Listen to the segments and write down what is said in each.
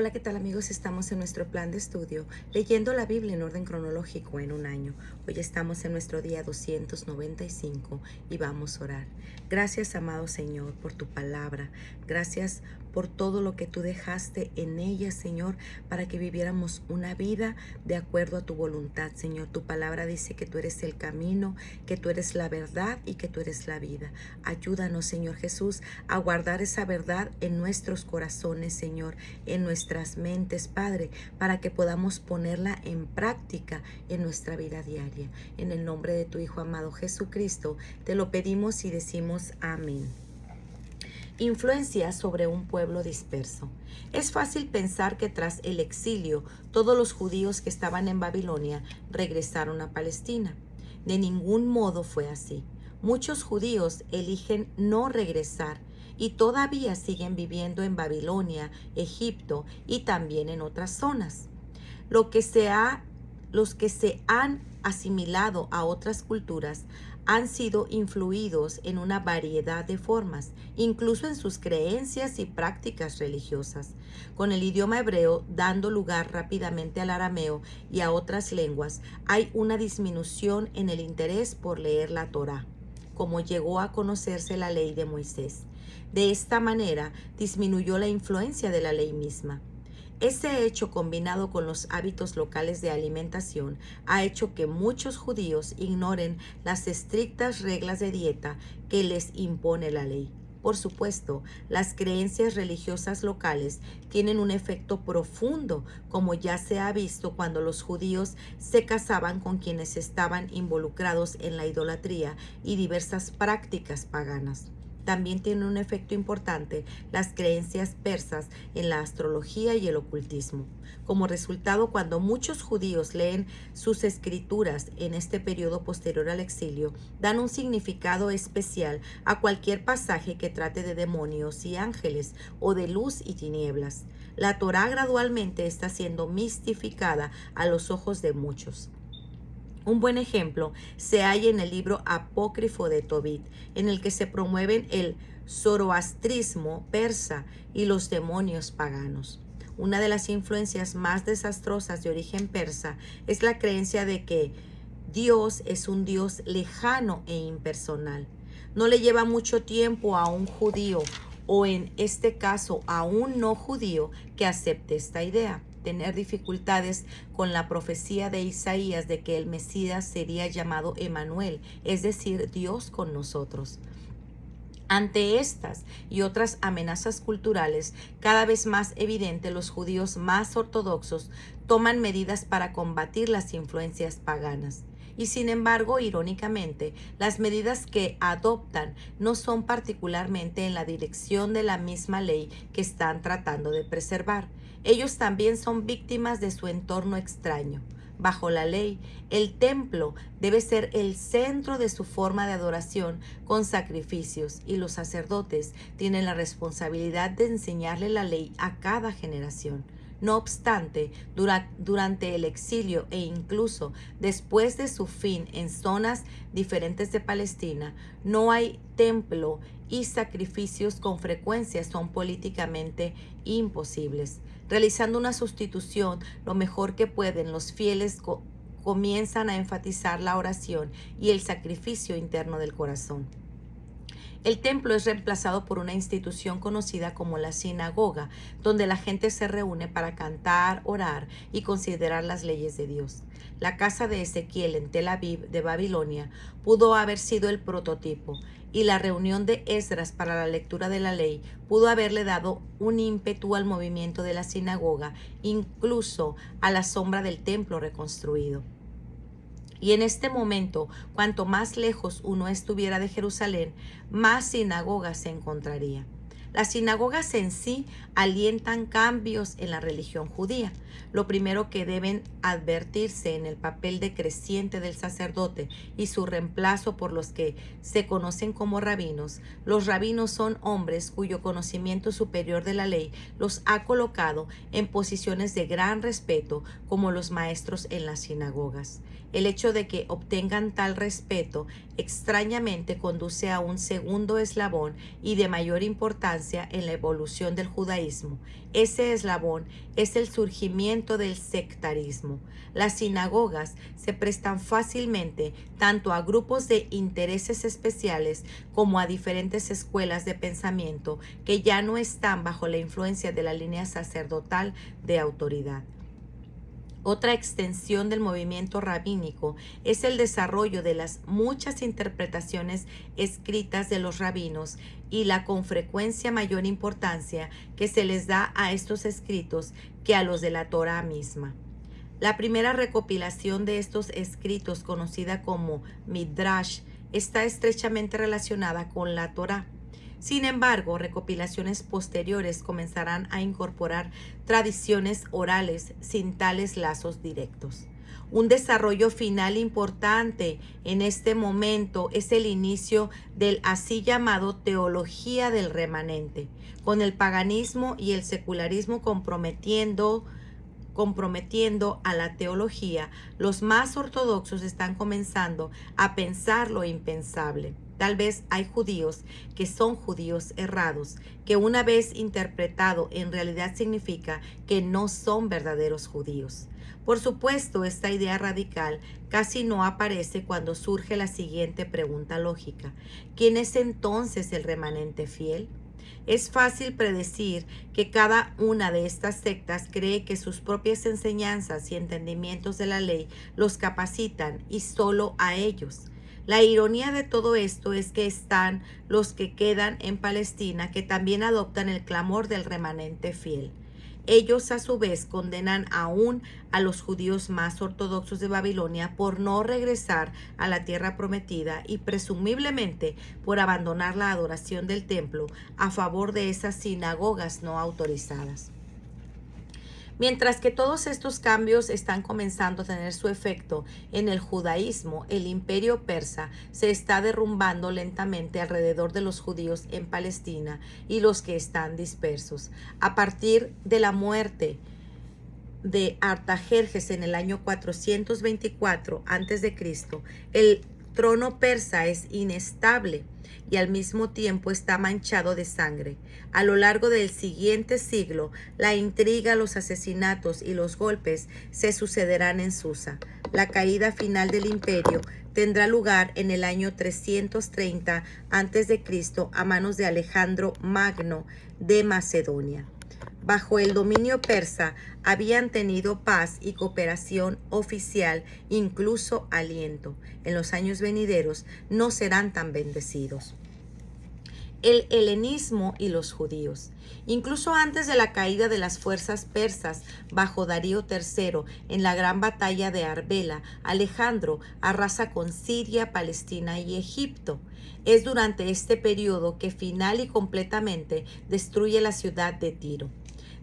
Hola, ¿qué tal amigos? Estamos en nuestro plan de estudio, leyendo la Biblia en orden cronológico en un año. Hoy estamos en nuestro día 295 y vamos a orar. Gracias, amado Señor, por tu palabra. Gracias por todo lo que tú dejaste en ella, Señor, para que viviéramos una vida de acuerdo a tu voluntad, Señor. Tu palabra dice que tú eres el camino, que tú eres la verdad y que tú eres la vida. Ayúdanos, Señor Jesús, a guardar esa verdad en nuestros corazones, Señor, en nuestras mentes, Padre, para que podamos ponerla en práctica en nuestra vida diaria. En el nombre de tu Hijo amado Jesucristo, te lo pedimos y decimos amén. Influencia sobre un pueblo disperso. Es fácil pensar que tras el exilio, todos los judíos que estaban en Babilonia regresaron a Palestina. De ningún modo fue así. Muchos judíos eligen no regresar y todavía siguen viviendo en Babilonia, Egipto y también en otras zonas. Los que se han asimilado a otras culturas han sido influidos en una variedad de formas, incluso en sus creencias y prácticas religiosas, con el idioma hebreo dando lugar rápidamente al arameo y a otras lenguas. Hay una disminución en el interés por leer la Torá, como llegó a conocerse la ley de Moisés. De esta manera disminuyó la influencia de la ley misma. Ese hecho, combinado con los hábitos locales de alimentación, ha hecho que muchos judíos ignoren las estrictas reglas de dieta que les impone la ley. Por supuesto, las creencias religiosas locales tienen un efecto profundo, como ya se ha visto cuando los judíos se casaban con quienes estaban involucrados en la idolatría y diversas prácticas paganas. También tiene un efecto importante las creencias persas en la astrología y el ocultismo. Como resultado, cuando muchos judíos leen sus escrituras en este periodo posterior al exilio, dan un significado especial a cualquier pasaje que trate de demonios y ángeles o de luz y tinieblas. La Torá gradualmente está siendo mistificada a los ojos de muchos. Un buen ejemplo se halla en el libro apócrifo de Tobit, en el que se promueven el zoroastrismo persa y los demonios paganos. Una de las influencias más desastrosas de origen persa es la creencia de que Dios es un Dios lejano e impersonal. No le lleva mucho tiempo a un judío, o en este caso a un no judío, que acepte esta idea. Tener dificultades con la profecía de Isaías de que el Mesías sería llamado Emanuel, es decir, Dios con nosotros. Ante estas y otras amenazas culturales cada vez más evidentes, los judíos más ortodoxos toman medidas para combatir las influencias paganas. Y sin embargo, irónicamente, las medidas que adoptan no son particularmente en la dirección de la misma ley que están tratando de preservar. Ellos también son víctimas de su entorno extraño. Bajo la ley, el templo debe ser el centro de su forma de adoración con sacrificios, y los sacerdotes tienen la responsabilidad de enseñarle la ley a cada generación. No obstante, durante el exilio e incluso después de su fin en zonas diferentes de Palestina, no hay templo y sacrificios con frecuencia son políticamente imposibles. Realizando una sustitución lo mejor que pueden, los fieles comienzan a enfatizar la oración y el sacrificio interno del corazón. El templo es reemplazado por una institución conocida como la sinagoga, donde la gente se reúne para cantar, orar y considerar las leyes de Dios. La casa de Ezequiel en Tel Aviv de Babilonia pudo haber sido el prototipo, y la reunión de Esdras para la lectura de la ley pudo haberle dado un ímpetu al movimiento de la sinagoga, incluso a la sombra del templo reconstruido. Y en este momento, cuanto más lejos uno estuviera de Jerusalén, más sinagogas se encontraría. Las sinagogas en sí alientan cambios en la religión judía. Lo primero que deben advertirse en el papel decreciente del sacerdote y su reemplazo por los que se conocen como rabinos. Los rabinos son hombres cuyo conocimiento superior de la ley los ha colocado en posiciones de gran respeto como los maestros en las sinagogas. El hecho de que obtengan tal respeto extrañamente conduce a un segundo eslabón y de mayor importancia importancia en la evolución del judaísmo. Ese eslabón es el surgimiento del sectarismo. Las sinagogas se prestan fácilmente tanto a grupos de intereses especiales como a diferentes escuelas de pensamiento que ya no están bajo la influencia de la línea sacerdotal de autoridad. Otra extensión del movimiento rabínico es el desarrollo de las muchas interpretaciones escritas de los rabinos y la con frecuencia mayor importancia que se les da a estos escritos que a los de la Torá misma. La primera recopilación de estos escritos, conocida como Midrash, está estrechamente relacionada con la Torá. Sin embargo, recopilaciones posteriores comenzarán a incorporar tradiciones orales sin tales lazos directos. Un desarrollo final importante en este momento es el inicio del así llamado teología del remanente, con el paganismo y el secularismo comprometiendo a la teología. Los más ortodoxos están comenzando a pensar lo impensable. Tal vez hay judíos que son judíos errados, que una vez interpretado en realidad significa que no son verdaderos judíos. Por supuesto, esta idea radical casi no aparece cuando surge la siguiente pregunta lógica: ¿quién es entonces el remanente fiel? Es fácil predecir que cada una de estas sectas cree que sus propias enseñanzas y entendimientos de la ley los capacitan, y solo a ellos. La ironía de todo esto es que están los que quedan en Palestina, que también adoptan el clamor del remanente fiel. Ellos a su vez condenan aún a los judíos más ortodoxos de Babilonia por no regresar a la tierra prometida y presumiblemente por abandonar la adoración del templo a favor de esas sinagogas no autorizadas. Mientras que todos estos cambios están comenzando a tener su efecto en el judaísmo, el imperio persa se está derrumbando lentamente alrededor de los judíos en Palestina y los que están dispersos. A partir de la muerte de Artajerjes en el año 424 a.C., el trono persa es inestable y al mismo tiempo está manchado de sangre. A lo largo del siguiente siglo, la intriga, los asesinatos y los golpes se sucederán en Susa. La caída final del imperio tendrá lugar en el año 330 a.C. a manos de Alejandro Magno de Macedonia. Bajo el dominio persa habían tenido paz y cooperación oficial, incluso aliento. En los años venideros no serán tan bendecidos. El helenismo y los judíos. Incluso antes de la caída de las fuerzas persas bajo Darío III en la gran batalla de Arbela, Alejandro arrasa con Siria, Palestina y Egipto. Es durante este periodo que final y completamente destruye la ciudad de Tiro,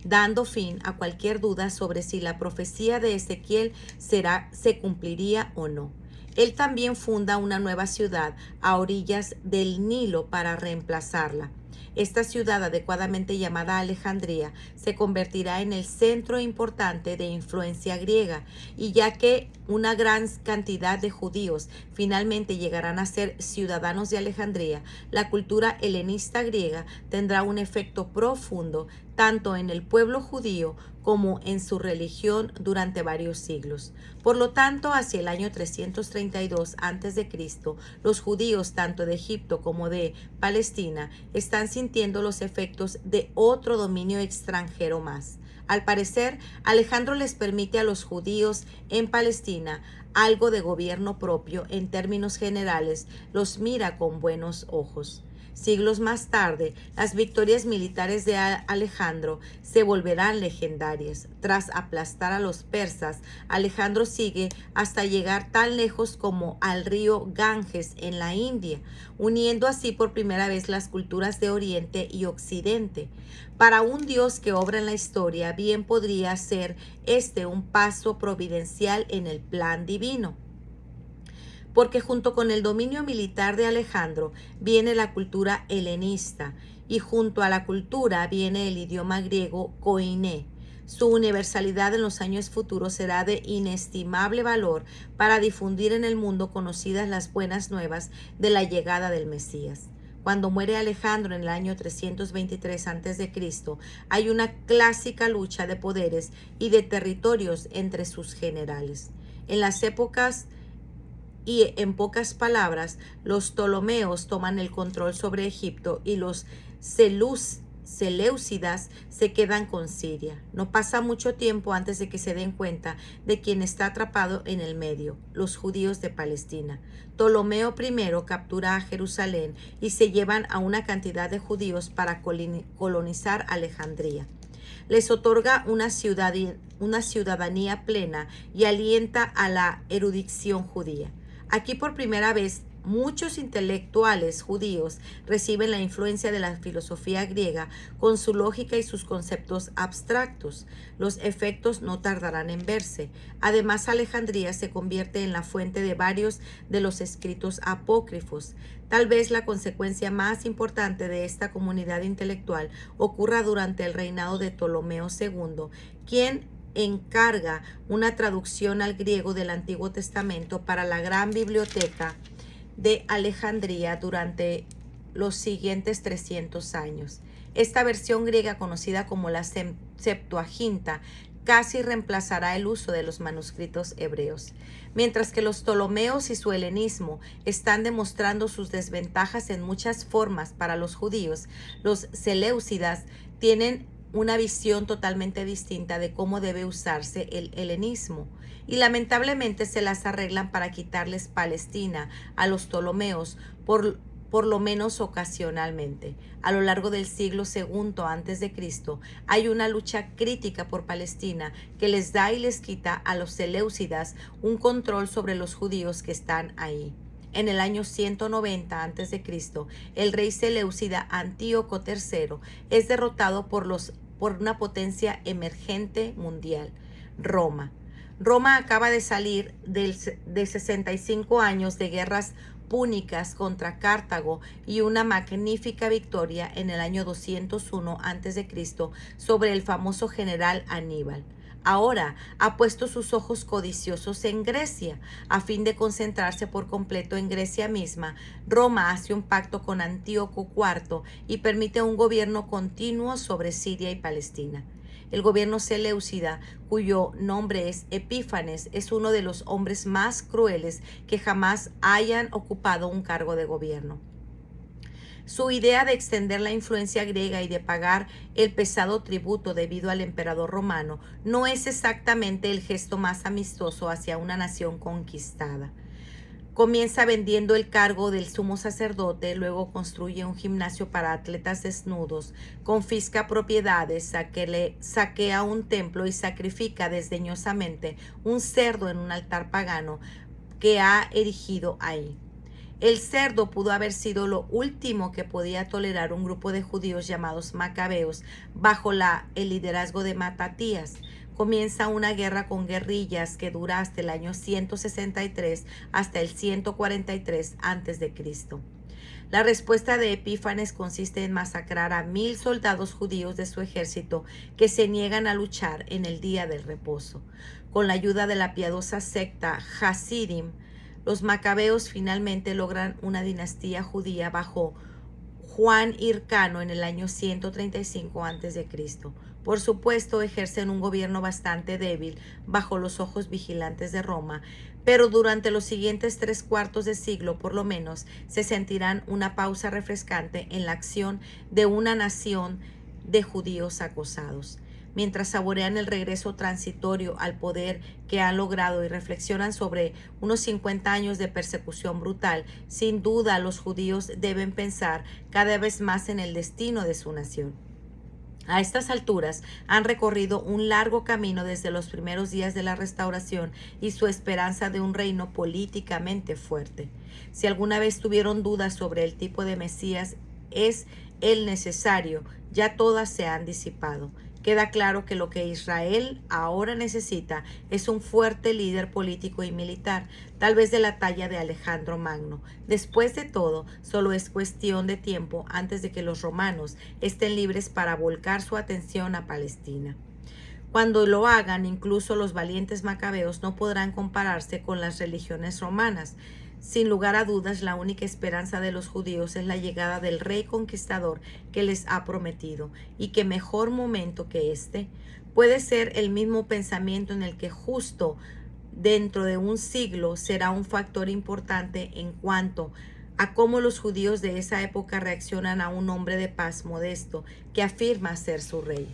dando fin a cualquier duda sobre si la profecía de Ezequiel se cumpliría o no. Él también funda una nueva ciudad a orillas del Nilo para reemplazarla. Esta ciudad, adecuadamente llamada Alejandría, se convertirá en el centro importante de influencia griega, y ya que una gran cantidad de judíos finalmente llegarán a ser ciudadanos de Alejandría, la cultura helenista griega tendrá un efecto profundo tanto en el pueblo judío como en su religión durante varios siglos. Por lo tanto, hacia el año 332 a.C., los judíos tanto de Egipto como de Palestina están sintiendo los efectos de otro dominio extranjero más. Al parecer, Alejandro les permite a los judíos en Palestina algo de gobierno propio. En términos generales, los mira con buenos ojos. Siglos más tarde, las victorias militares de Alejandro se volverán legendarias. Tras aplastar a los persas, Alejandro sigue hasta llegar tan lejos como al río Ganges en la India, uniendo así por primera vez las culturas de Oriente y Occidente. Para un Dios que obra en la historia, bien podría ser este un paso providencial en el plan divino, porque junto con el dominio militar de Alejandro viene la cultura helenista, y junto a la cultura viene el idioma griego koiné. Su universalidad en los años futuros será de inestimable valor para difundir en el mundo conocidas las buenas nuevas de la llegada del Mesías. Cuando muere Alejandro en el año 323 a.C., hay una clásica lucha de poderes y de territorios entre sus generales. En las épocas y en pocas palabras, los Ptolomeos toman el control sobre Egipto y los Seleucidas se quedan con Siria. No pasa mucho tiempo antes de que se den cuenta de quién está atrapado en el medio, los judíos de Palestina. Ptolomeo I captura a Jerusalén y se llevan a una cantidad de judíos para colonizar Alejandría. Les otorga una ciudadanía plena y alienta a la erudición judía. Aquí por primera vez muchos intelectuales judíos reciben la influencia de la filosofía griega con su lógica y sus conceptos abstractos. Los efectos no tardarán en verse. Además, Alejandría se convierte en la fuente de varios de los escritos apócrifos. Tal vez la consecuencia más importante de esta comunidad intelectual ocurra durante el reinado de Ptolomeo II, quien encarga una traducción al griego del Antiguo Testamento para la gran biblioteca de Alejandría durante los siguientes 300 años. Esta versión griega, conocida como la Septuaginta, casi reemplazará el uso de los manuscritos hebreos. Mientras que los Ptolomeos y su helenismo están demostrando sus desventajas en muchas formas para los judíos, los Seleucidas tienen una visión totalmente distinta de cómo debe usarse el helenismo, y lamentablemente se las arreglan para quitarles Palestina a los Ptolomeos por lo menos ocasionalmente. A lo largo del siglo II a.C. hay una lucha crítica por Palestina que les da y les quita a los Seleucidas un control sobre los judíos que están ahí. En el año 190 a.C., el rey seleucida Antíoco III es derrotado por una potencia emergente mundial, Roma. Roma acaba de salir de 65 años de guerras púnicas contra Cartago y una magnífica victoria en el año 201 a.C. sobre el famoso general Aníbal. Ahora ha puesto sus ojos codiciosos en Grecia. A fin de concentrarse por completo en Grecia misma, Roma hace un pacto con Antíoco IV y permite un gobierno continuo sobre Siria y Palestina. El gobierno seleucida, cuyo nombre es Epífanes, es uno de los hombres más crueles que jamás hayan ocupado un cargo de gobierno. Su idea de extender la influencia griega y de pagar el pesado tributo debido al emperador romano no es exactamente el gesto más amistoso hacia una nación conquistada. Comienza vendiendo el cargo del sumo sacerdote, luego construye un gimnasio para atletas desnudos, confisca propiedades, saquea un templo y sacrifica desdeñosamente un cerdo en un altar pagano que ha erigido ahí. El cerdo pudo haber sido lo último que podía tolerar un grupo de judíos llamados macabeos bajo el liderazgo de Matatías. Comienza una guerra con guerrillas que dura hasta el año 163 hasta el 143 a.C. La respuesta de Epífanes consiste en masacrar a 1,000 soldados judíos de su ejército que se niegan a luchar en el día del reposo. Con la ayuda de la piadosa secta Hasidim, los macabeos finalmente logran una dinastía judía bajo Juan Hircano en el año 135 a.C. Por supuesto, ejercen un gobierno bastante débil bajo los ojos vigilantes de Roma, pero durante los siguientes 3/4 de siglo, por lo menos, se sentirán una pausa refrescante en la acción de una nación de judíos acosados. Mientras saborean el regreso transitorio al poder que han logrado y reflexionan sobre unos 50 años de persecución brutal, sin duda los judíos deben pensar cada vez más en el destino de su nación. A estas alturas han recorrido un largo camino desde los primeros días de la restauración y su esperanza de un reino políticamente fuerte. Si alguna vez tuvieron dudas sobre el tipo de Mesías es el necesario, ya todas se han disipado. Queda claro que lo que Israel ahora necesita es un fuerte líder político y militar, tal vez de la talla de Alejandro Magno. Después de todo, solo es cuestión de tiempo antes de que los romanos estén libres para volcar su atención a Palestina. Cuando lo hagan, incluso los valientes macabeos no podrán compararse con las religiones romanas. Sin lugar a dudas, la única esperanza de los judíos es la llegada del rey conquistador que les ha prometido, y qué mejor momento que este. Puede ser el mismo pensamiento en el que justo dentro de un siglo será un factor importante en cuanto a cómo los judíos de esa época reaccionan a un hombre de paz modesto que afirma ser su rey.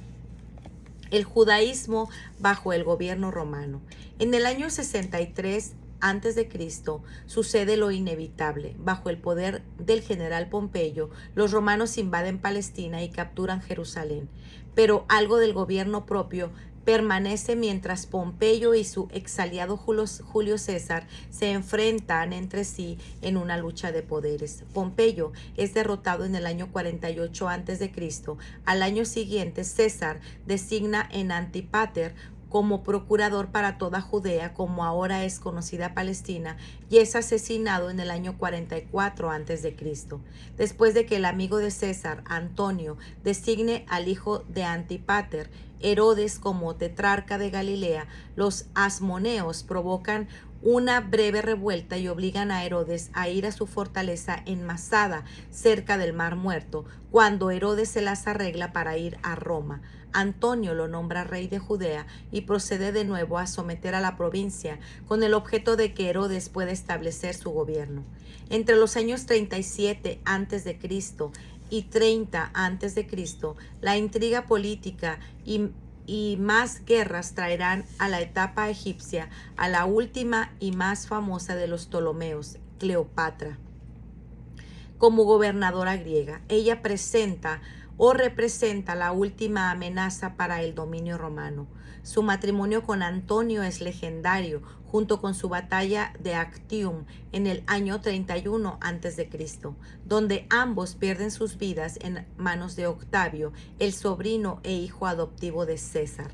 El judaísmo bajo el gobierno romano. En el año 63 antes de Cristo sucede lo inevitable. Bajo el poder del general Pompeyo, los romanos invaden Palestina y capturan Jerusalén. Pero algo del gobierno propio permanece mientras Pompeyo y su exaliado Julio César se enfrentan entre sí en una lucha de poderes. Pompeyo es derrotado en el año 48 a.C. Al año siguiente, César designa en Antípater como procurador para toda Judea, como ahora es conocida Palestina, y es asesinado en el año 44 a.C. Después de que el amigo de César, Antonio, designe al hijo de Antípater, Herodes, como tetrarca de Galilea, los asmoneos provocan una breve revuelta y obligan a Herodes a ir a su fortaleza en Masada, cerca del Mar Muerto, cuando Herodes se las arregla para ir a Roma. Antonio lo nombra rey de Judea y procede de nuevo a someter a la provincia con el objeto de que Herodes pueda establecer su gobierno. Entre los años 37 a.C. y 30 a.C., la intriga política y más guerras traerán a la etapa egipcia a la última y más famosa de los Ptolomeos, Cleopatra, como gobernadora griega. Ella representa la última amenaza para el dominio romano. Su matrimonio con Antonio es legendario, junto con su batalla de Actium en el año 31 a.C., donde ambos pierden sus vidas en manos de Octavio, el sobrino e hijo adoptivo de César.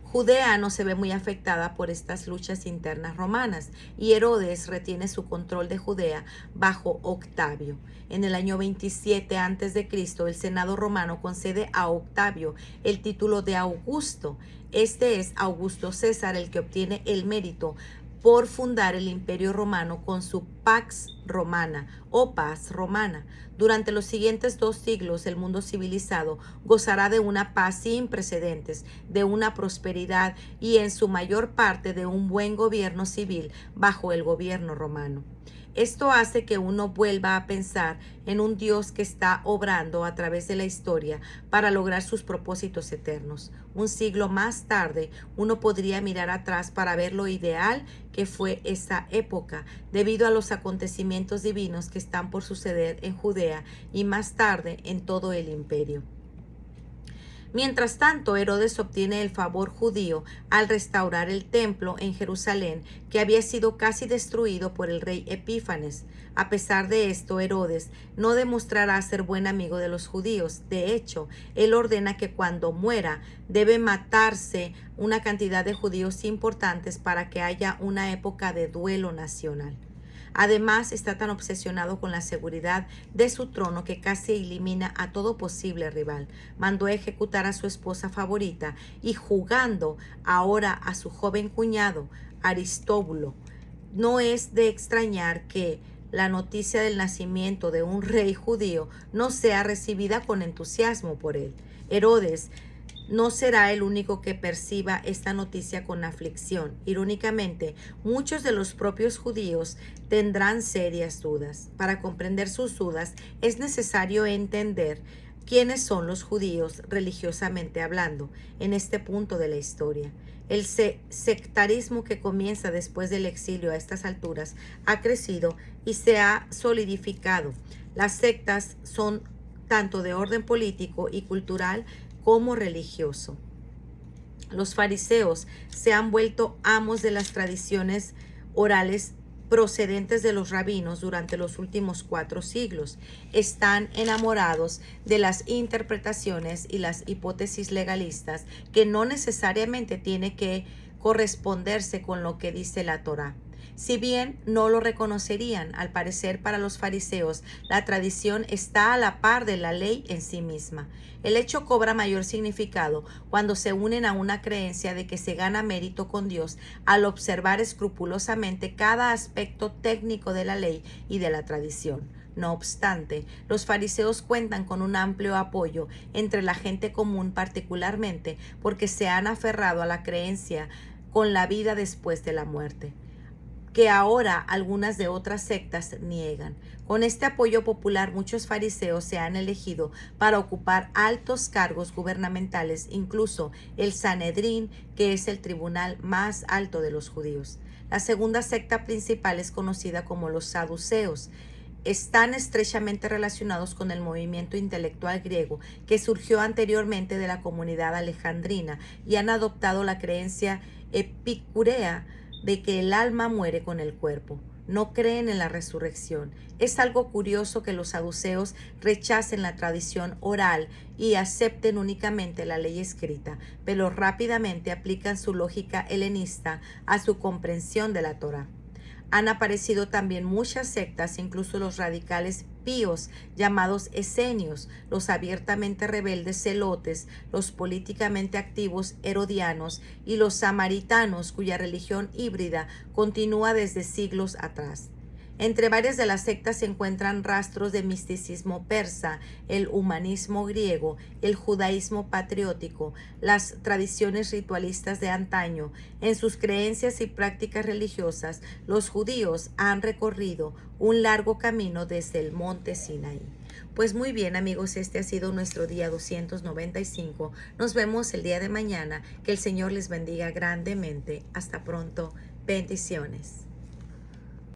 Judea no se ve muy afectada por estas luchas internas romanas, y Herodes retiene su control de Judea bajo Octavio. En el año 27 a.C., el Senado romano concede a Octavio el título de Augusto. Este es Augusto César el que obtiene el mérito por fundar el Imperio Romano con su Pax Romana o paz romana. Durante los siguientes 2 siglos, el mundo civilizado gozará de una paz sin precedentes, de una prosperidad y en su mayor parte de un buen gobierno civil bajo el gobierno romano. Esto hace que uno vuelva a pensar en un Dios que está obrando a través de la historia para lograr sus propósitos eternos. Un siglo más tarde, uno podría mirar atrás para ver lo ideal que fue esa época, debido a los acontecimientos divinos que están por suceder en Judea y más tarde en todo el imperio. Mientras tanto, Herodes obtiene el favor judío al restaurar el templo en Jerusalén, que había sido casi destruido por el rey Epífanes. A pesar de esto, Herodes no demostrará ser buen amigo de los judíos. De hecho, él ordena que cuando muera debe matarse una cantidad de judíos importantes para que haya una época de duelo nacional. Además, está tan obsesionado con la seguridad de su trono que casi elimina a todo posible rival. Mandó ejecutar a su esposa favorita y, jugando ahora a su joven cuñado, Aristóbulo. No es de extrañar que la noticia del nacimiento de un rey judío no sea recibida con entusiasmo por él. Herodes no será el único que perciba esta noticia con aflicción. Irónicamente, muchos de los propios judíos tendrán serias dudas. Para comprender sus dudas, es necesario entender quiénes son los judíos religiosamente hablando en este punto de la historia. El sectarismo que comienza después del exilio a estas alturas ha crecido y se ha solidificado. Las sectas son tanto de orden político y cultural como religioso. Los fariseos se han vuelto amos de las tradiciones orales procedentes de los rabinos durante los últimos 4 siglos. Están enamorados de las interpretaciones y las hipótesis legalistas que no necesariamente tiene que corresponderse con lo que dice la Torá. Si bien no lo reconocerían, al parecer para los fariseos, la tradición está a la par de la ley en sí misma. El hecho cobra mayor significado cuando se unen a una creencia de que se gana mérito con Dios al observar escrupulosamente cada aspecto técnico de la ley y de la tradición. No obstante, los fariseos cuentan con un amplio apoyo entre la gente común, particularmente porque se han aferrado a la creencia con la vida después de la muerte, que ahora algunas de otras sectas niegan. Con este apoyo popular, muchos fariseos se han elegido para ocupar altos cargos gubernamentales, incluso el Sanedrín, que es el tribunal más alto de los judíos. La segunda secta principal es conocida como los saduceos. Están estrechamente relacionados con el movimiento intelectual griego que surgió anteriormente de la comunidad alejandrina y han adoptado la creencia epicúrea de que el alma muere con el cuerpo. No creen en la resurrección. Es algo curioso que los saduceos rechacen la tradición oral y acepten únicamente la ley escrita, pero rápidamente aplican su lógica helenista a su comprensión de la Torá. Han aparecido también muchas sectas, incluso los radicales píos llamados esenios, los abiertamente rebeldes celotes, los políticamente activos herodianos y los samaritanos, cuya religión híbrida continúa desde siglos atrás. Entre varias de las sectas se encuentran rastros de misticismo persa, el humanismo griego, el judaísmo patriótico, las tradiciones ritualistas de antaño. En sus creencias y prácticas religiosas, los judíos han recorrido un largo camino desde el monte Sinaí. Pues muy bien, amigos, este ha sido nuestro día 295. Nos vemos el día de mañana. Que el Señor les bendiga grandemente. Hasta pronto. Bendiciones.